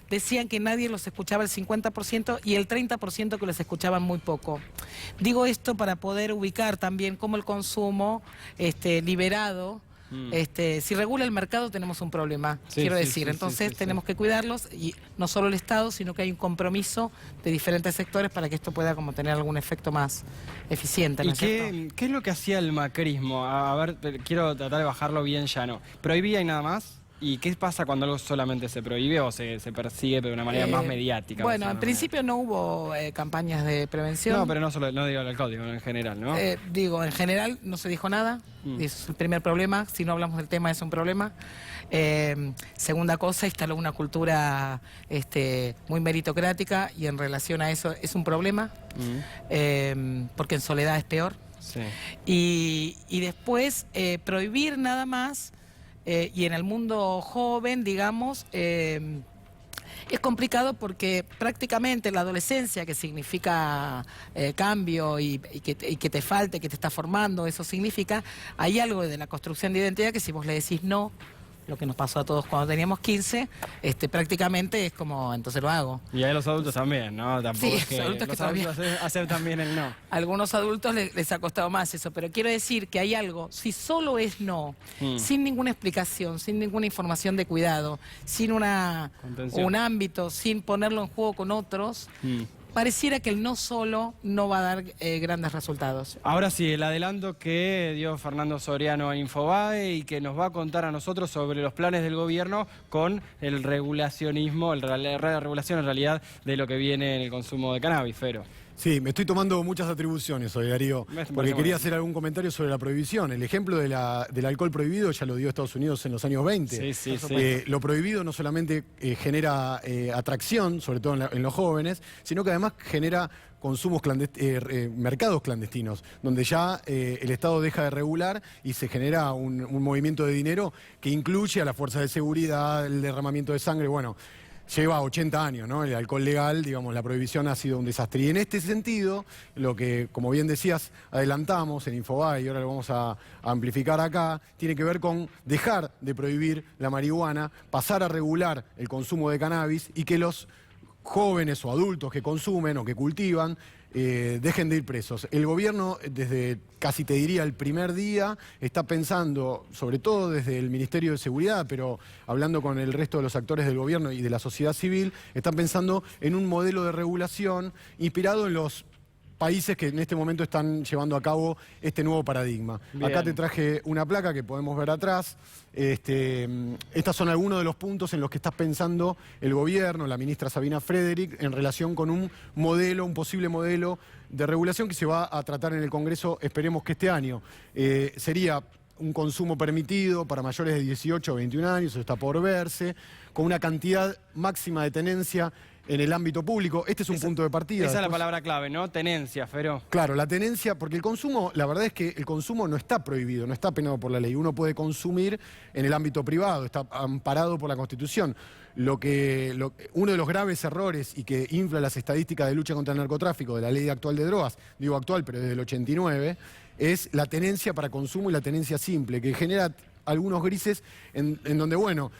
Decían que nadie los escuchaba el 50% y el 30% que los escuchaban muy poco. Digo esto para poder ubicar también cómo el consumo liberado, si regula el mercado tenemos un problema, quiero decir. Entonces tenemos que cuidarlos, y no solo el Estado, sino que hay un compromiso de diferentes sectores para que esto pueda como tener algún efecto más eficiente, ¿no es cierto? ¿Qué es lo que hacía el macrismo? A ver, quiero tratar de bajarlo bien llano. ¿Prohibía y nada más? ¿Y qué pasa cuando algo solamente se prohíbe o se persigue de una manera más mediática? Bueno, en principio no hubo campañas de prevención. No, pero no digo el código, en general, ¿no? En general no se dijo nada. Eso es el primer problema. Si no hablamos del tema es un problema. Segunda cosa, instaló una cultura muy meritocrática, y en relación a eso es un problema, porque en soledad es peor. Sí. Y después prohibir nada más. Y en el mundo joven, digamos, es complicado porque prácticamente la adolescencia, que significa cambio y que te falte, que te está formando, eso significa, hay algo de la construcción de identidad que si vos le decís no, lo que nos pasó a todos cuando teníamos 15, prácticamente es como, entonces lo hago. Y a los adultos también, ¿no? Tampoco sí, es que los adultos aceptan bien el no. A algunos adultos les ha costado más eso, pero quiero decir que hay algo, si solo es no, sin ninguna explicación, sin ninguna información de cuidado, sin un ámbito, sin ponerlo en juego con otros, pareciera que el no solo no va a dar grandes resultados. Ahora sí, el adelanto que dio Fernando Soriano a Infobae y que nos va a contar a nosotros sobre los planes del gobierno con el regulacionismo, la regulación en realidad de lo que viene en el consumo de cannabis, Fero. Sí, me estoy tomando muchas atribuciones hoy, Darío, porque quería hacer algún comentario sobre la prohibición. El ejemplo del alcohol prohibido ya lo dio Estados Unidos en los años 20. Sí. Lo prohibido no solamente genera atracción, sobre todo en los jóvenes, sino que además genera consumos mercados clandestinos, donde ya el Estado deja de regular y se genera un movimiento de dinero que incluye a las fuerzas de seguridad, el derramamiento de sangre, bueno. lleva 80 años, ¿no? El alcohol legal, digamos, la prohibición ha sido un desastre. Y en este sentido, lo que, como bien decías, adelantamos en Infobae y ahora lo vamos a amplificar acá, tiene que ver con dejar de prohibir la marihuana, pasar a regular el consumo de cannabis y que los jóvenes o adultos que consumen o que cultivan dejen de ir presos. El gobierno, desde casi te diría el primer día, está pensando, sobre todo desde el Ministerio de Seguridad, pero hablando con el resto de los actores del gobierno y de la sociedad civil, están pensando en un modelo de regulación inspirado en los países que en este momento están llevando a cabo este nuevo paradigma. Bien. Acá te traje una placa que podemos ver atrás. Estos son algunos de los puntos en los que está pensando el gobierno, la ministra Sabina Frederick, en relación con un modelo, un posible modelo de regulación que se va a tratar en el Congreso, esperemos que este año. Sería un consumo permitido para mayores de 18 o 21 años, eso está por verse, con una cantidad máxima de tenencia en el ámbito público. Este es un punto de partida. Esa es la palabra clave, ¿no? Tenencia, Fero. Claro, la tenencia, porque el consumo, la verdad es que el consumo no está prohibido, no está penado por la ley. Uno puede consumir en el ámbito privado, está amparado por la Constitución. Uno de los graves errores y que infla las estadísticas de lucha contra el narcotráfico de la ley actual de drogas, digo actual, pero desde el 89, es la tenencia para consumo y la tenencia simple, que genera algunos grises en donde, bueno,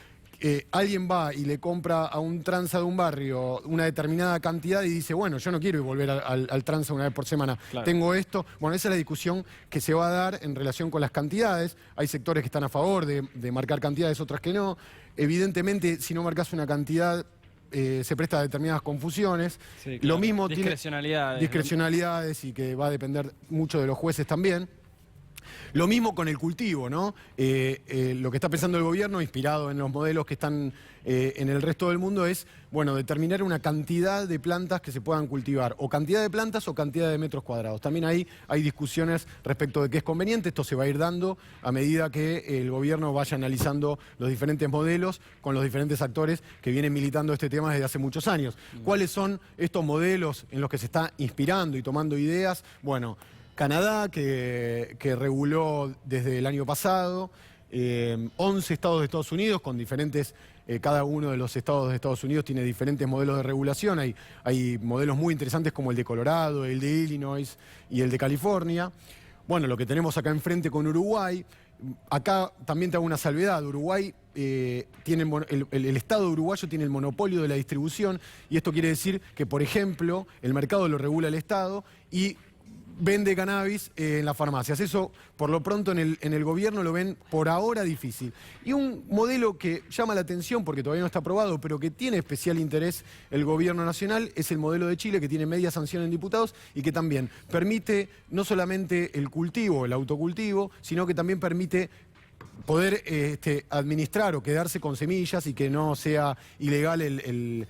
alguien va y le compra a un tranza de un barrio una determinada cantidad y dice, bueno, yo no quiero volver al tranza una vez por semana, claro, tengo esto. Bueno, esa es la discusión que se va a dar en relación con las cantidades. Hay sectores que están a favor de marcar cantidades, otras que no. Evidentemente, si no marcas una cantidad, se presta a determinadas confusiones. Sí, claro. Lo mismo discrecionalidades y que va a depender mucho de los jueces también. Lo mismo con el cultivo, ¿no? Lo que está pensando el gobierno, inspirado en los modelos que están en el resto del mundo, es, bueno, determinar una cantidad de plantas que se puedan cultivar, o cantidad de plantas o cantidad de metros cuadrados. También ahí hay discusiones respecto de qué es conveniente. Esto se va a ir dando a medida que el gobierno vaya analizando los diferentes modelos con los diferentes actores que vienen militando este tema desde hace muchos años. ¿Cuáles son estos modelos en los que se está inspirando y tomando ideas? Bueno, Canadá, que reguló desde el año pasado, 11 estados de Estados Unidos con diferentes, cada uno de los estados de Estados Unidos tiene diferentes modelos de regulación. Hay modelos muy interesantes como el de Colorado, el de Illinois y el de California. Bueno, lo que tenemos acá enfrente con Uruguay, acá también te hago una salvedad. Uruguay tiene el Estado uruguayo tiene el monopolio de la distribución, y esto quiere decir que, por ejemplo, el mercado lo regula el Estado y vende cannabis en las farmacias. Eso, por lo pronto, en el gobierno lo ven por ahora difícil. Y un modelo que llama la atención, porque todavía no está aprobado, pero que tiene especial interés el gobierno nacional, es el modelo de Chile, que tiene media sanción en diputados y que también permite no solamente el cultivo, el autocultivo, sino que también permite poder administrar o quedarse con semillas y que no sea ilegal el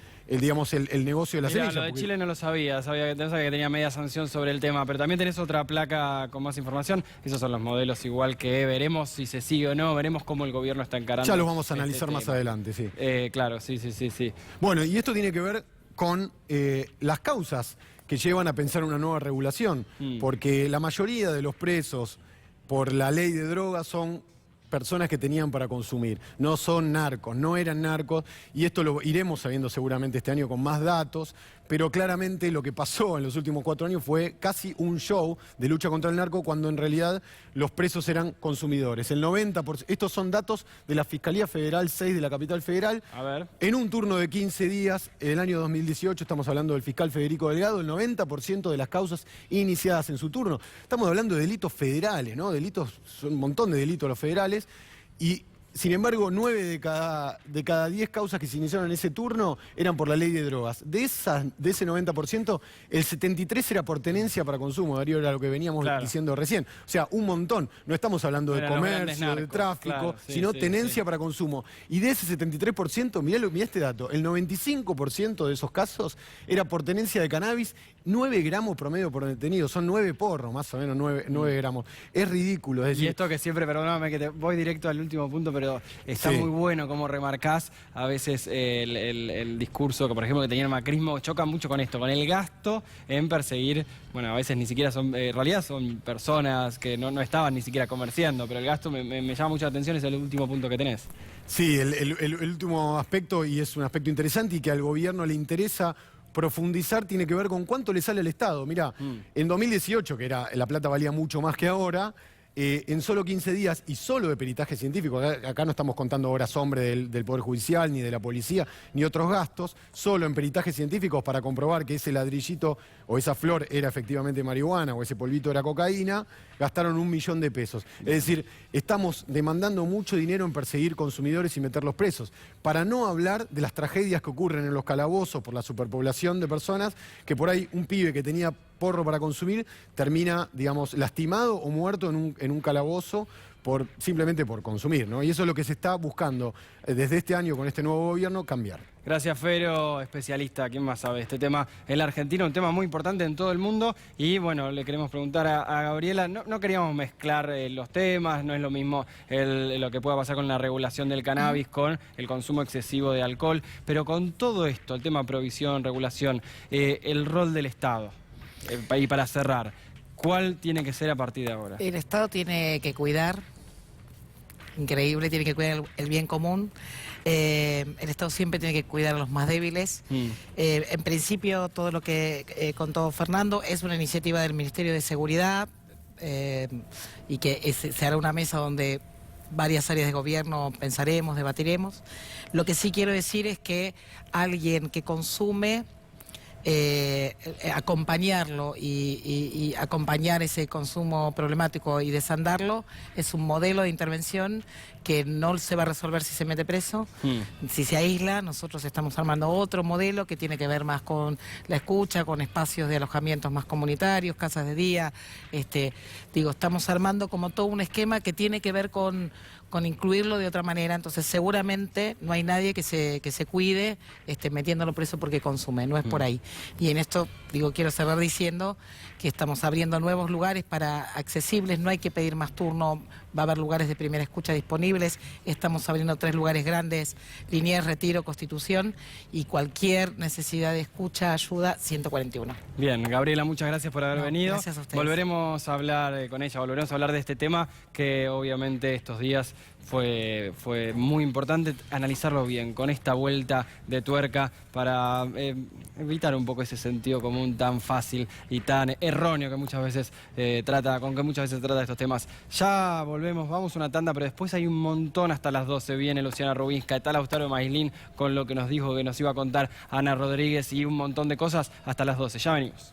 negocio de las semillas. Lo de Chile no lo sabía, no sabía que tenía media sanción sobre el tema, pero también tenés otra placa con más información. Esos son los modelos igual que veremos si se sigue o no, veremos cómo el gobierno está encarando. Ya los vamos a analizar más adelante, sí. Claro, sí. Bueno, y esto tiene que ver con las causas que llevan a pensar una nueva regulación, porque la mayoría de los presos por la ley de drogas son personas que tenían para consumir, no son narcos, no eran narcos, y esto lo iremos sabiendo seguramente este año con más datos, pero claramente lo que pasó en los últimos 4 años fue casi un show de lucha contra el narco, cuando en realidad los presos eran consumidores. El 90%, estos son datos de la Fiscalía Federal 6 de la Capital Federal. A ver. En un turno de 15 días, en el año 2018, estamos hablando del fiscal Federico Delgado, el 90% de las causas iniciadas en su turno. Estamos hablando de delitos federales, ¿no? Son un montón de delitos los federales, y sin embargo, 9 de cada 10 causas que se iniciaron en ese turno eran por la ley de drogas. De ese 90%, el 73% era por tenencia para consumo. Darío, era lo que veníamos diciendo recién. O sea, un montón. No estamos hablando de comercio, de tráfico, sino tenencia para consumo. Y de ese 73%, mirá este dato, el 95% de esos casos era por tenencia de cannabis 9 gramos promedio por detenido, son 9 porros, más o menos 9 gramos. Es ridículo. Es decir, y esto que siempre, perdóname que te voy directo al último punto, pero está Sí. muy bueno como remarcás a veces el discurso que, por ejemplo, que tenía el macrismo, choca mucho con esto, con el gasto en perseguir, bueno, a veces ni siquiera son, en realidad son personas que no estaban ni siquiera comerciando, pero el gasto me llama mucho la atención, es el último punto que tenés. Sí, el último aspecto, y es un aspecto interesante y que al gobierno le interesa profundizar, tiene que ver con cuánto le sale al Estado. Mirá, en 2018, que la plata valía mucho más que ahora, en solo 15 días y solo de peritaje científico, acá no estamos contando horas hombre del Poder Judicial, ni de la policía, ni otros gastos, solo en peritajes científicos para comprobar que ese ladrillito o esa flor era efectivamente marihuana o ese polvito era cocaína, gastaron 1 millón de pesos. Es decir, estamos demandando mucho dinero en perseguir consumidores y meterlos presos, para no hablar de las tragedias que ocurren en los calabozos por la superpoblación de personas, que por ahí un pibe que tenía porro para consumir termina, digamos, lastimado o muerto en un calabozo simplemente por consumir, ¿no? Y eso es lo que se está buscando desde este año con este nuevo gobierno cambiar. Gracias, Fero, especialista, ¿quién más sabe? Este tema en la Argentina, un tema muy importante en todo el mundo. Y bueno, le queremos preguntar a Gabriela, no queríamos mezclar los temas, no es lo mismo lo que pueda pasar con la regulación del cannabis, con el consumo excesivo de alcohol, pero con todo esto, el tema provisión, regulación, el rol del Estado. Y para cerrar, ¿cuál tiene que ser a partir de ahora? El Estado tiene que cuidar, increíble, tiene que cuidar el bien común. El Estado siempre tiene que cuidar a los más débiles. En principio, todo lo que contó Fernando es una iniciativa del Ministerio de Seguridad y que se hará una mesa donde varias áreas de gobierno pensaremos, debatiremos. Lo que sí quiero decir es que alguien que consume, acompañarlo y acompañar ese consumo problemático y desandarlo es un modelo de intervención que no se va a resolver si se mete preso, si se aísla. Nosotros estamos armando otro modelo que tiene que ver más con la escucha, con espacios de alojamientos más comunitarios, casas de día. Estamos armando como todo un esquema que tiene que ver con incluirlo de otra manera. Entonces seguramente no hay nadie que se cuide metiéndolo preso porque consume, no es por ahí. Y en esto quiero cerrar diciendo que estamos abriendo nuevos lugares para accesibles, no hay que pedir más turno, va a haber lugares de primera escucha disponibles, estamos abriendo 3 lugares grandes, Liniers, Retiro, Constitución, y cualquier necesidad de escucha, ayuda, 141. Bien, Gabriela, muchas gracias por haber venido. Gracias a ustedes. Volveremos a hablar con ella, volveremos a hablar de este tema que obviamente estos días fue muy importante analizarlo bien, con esta vuelta de tuerca para evitar un poco ese sentido común tan fácil y tan erróneo que muchas veces trata estos temas. Ya volvemos, vamos a una tanda, pero después hay un montón hasta las 12. Viene Luciana Rubinska, está Lautaro Maislin con lo que nos dijo que nos iba a contar Ana Rodríguez y un montón de cosas hasta las 12. Ya venimos.